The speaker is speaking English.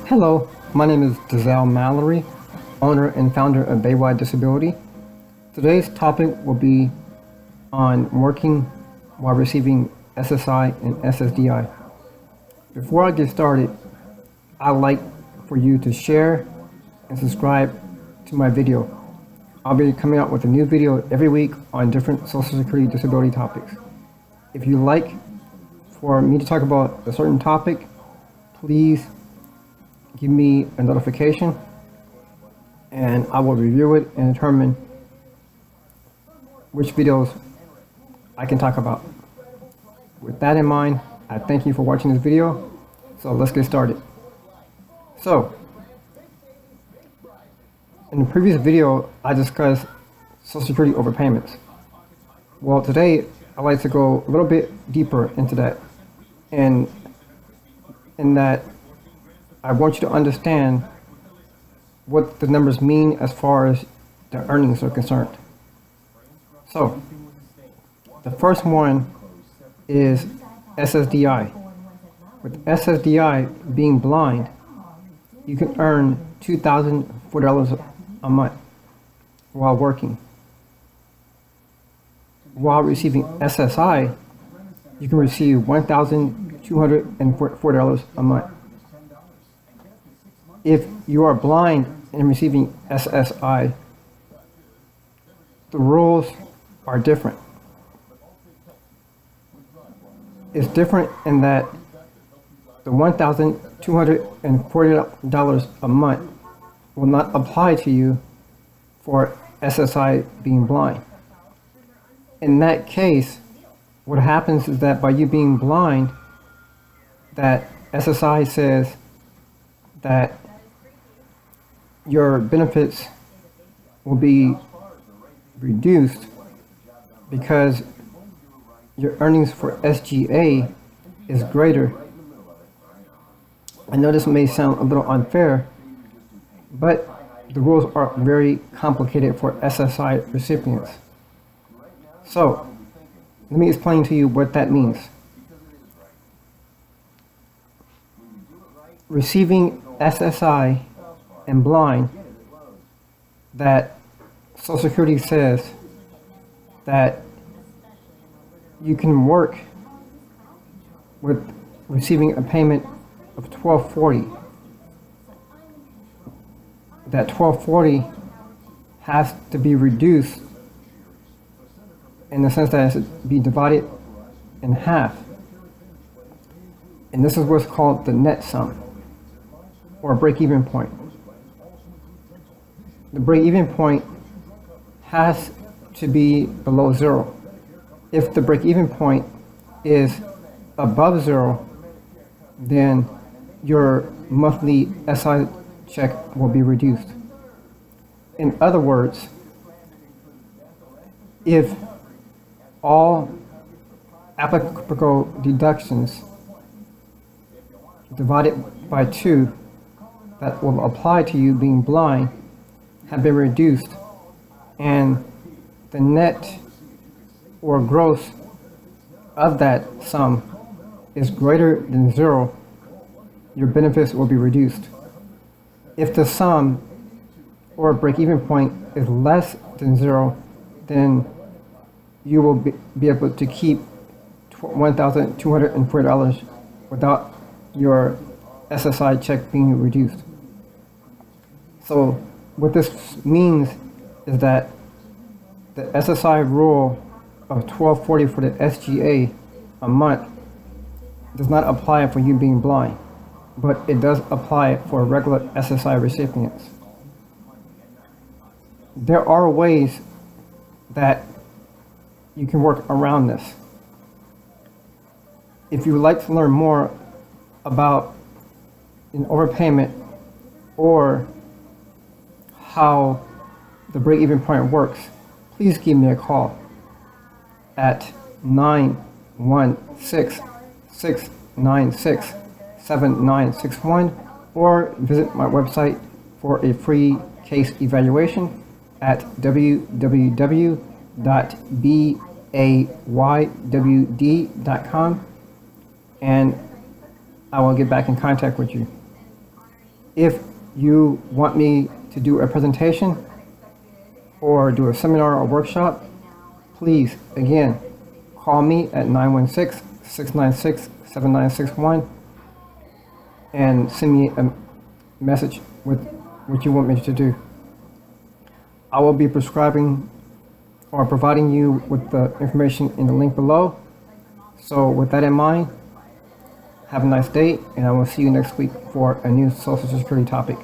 Hello, my name is Dazelle Mallory, owner and founder of Baywide Disability. Today's topic will be on working while receiving SSI and SSDI. Before I get started, I'd like for you to share and subscribe to my video. I'll be coming out with a new video every week on different Social Security disability topics. If you like for me to talk about a certain topic, please give me a notification and I will review it and determine which videos I can talk about. With that in mind, I thank you for watching this video. So let's get started. So, in the previous video, I discussed Social Security overpayments. Well, today I'd like to go a little bit deeper into that, and in that I want you to understand what the numbers mean as far as the earnings are concerned. So, the first one is SSDI. With SSDI being blind, you can earn $2,004 a month while working. While receiving SSI, you can receive $1,204 a month. If you are blind and receiving SSI, the rules are different. It's different in that the $1,240 a month will not apply to you for SSI being blind. In that case, what happens is that by you being blind, that SSI says that your benefits will be reduced because your earnings for SGA is greater. I know this may sound a little unfair, but the rules are very complicated for SSI recipients. So, let me explain to you what that means. Receiving SSI and blind, that Social Security says that you can work with receiving a payment of $1,240. That $1,240 has to be reduced in the sense that it has to be divided in half. And this is what's called the net sum, or break-even point. The break-even point has to be below zero. If the break-even point is above zero, then your monthly SI check will be reduced. In other words, if all applicable deductions divided by 2 that will apply to you being blind have been reduced, and the net or gross of that sum is greater than 0, your benefits will be reduced. If the sum or break-even point is less than 0, then you will be able to keep $1,240 without your SSI check being reduced. So what this means is that the SSI rule of $1,240 for the SGA a month does not apply for you being blind, but it does apply for regular SSI recipients. There are ways that you can work around this. If you would like to learn more about an overpayment or how the break-even point works, please give me a call at 916-696-7961 or visit my website for a free case evaluation at www.baywd.com, and I will get back in contact with you. If you want me to do a presentation or do a seminar or workshop, please, again, call me at 916-696-7961 and send me a message with what you want me to do. I will be prescribing or providing you with the information in the link below. So with that in mind, have a nice day, and I will see you next week for a new Social Security topic.